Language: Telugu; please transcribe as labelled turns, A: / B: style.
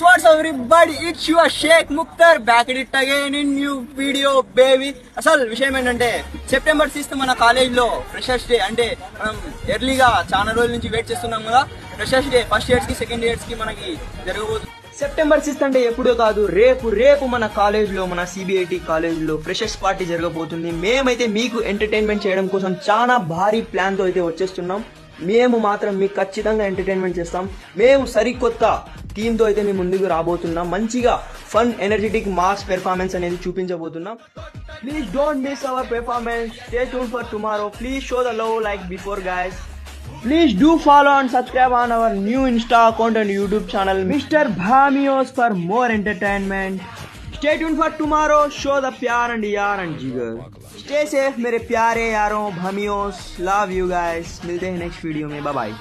A: what's up everybody? It's your Sheikh Mukhtar back at it again in new video baby. అసలు విషయం ఏంటంటే సెప్టెంబర్ 6th మన కాలేజ్ లో ఫ్రెషర్స్ డే అంటే మనం ఎర్లీగా చాలా రోజుల నుంచి వెయిట్ చేస్తున్నాం కదా. ఫ్రెషర్స్ డే ఫస్ట్ ఇయర్స్ కి సెకండ్ ఇయర్స్ కి మనకి జరగబోతుంది. సెప్టెంబర్ 6th అంటే ఎప్పుడో కాదు, రేపు మన కాలేజ్ లో మన సిబిఐటి కాలేజ్ లో ఫ్రెషర్స్ పార్టీ జరగబోతుంది. మేమైతే మీకు ఎంటర్టైన్మెంట్ చేయడం కోసం చాలా భారీ ప్లాన్ తో అయితే వచ్చేస్తున్నాం. మేము మాత్రం మీకు ఖచ్చితంగా ఎంటర్టైన్మెంట్ చేస్తాం. మేము సరికొత్త టీమ్ తో అయితే మేము ముందుకు రాబోతున్నాం. మంచిగా ఫన్ ఎనర్జెటిక్ మాస్ పెర్ఫార్మెన్స్ అనేది చూపించబోతున్నాం. Please don't miss our performance. Stay tune for tomorrow. Please show the love like before guys. Please do follow and subscribe on our new Insta account and YouTube channel Mr. Bhamios for more entertainment. Stay tuned for tomorrow. Show the pyar and yaar and jigar. Stay safe मेरे प्यारे यारों Bhamios. Love you guys. मिलते हैं next video में. Bye bye.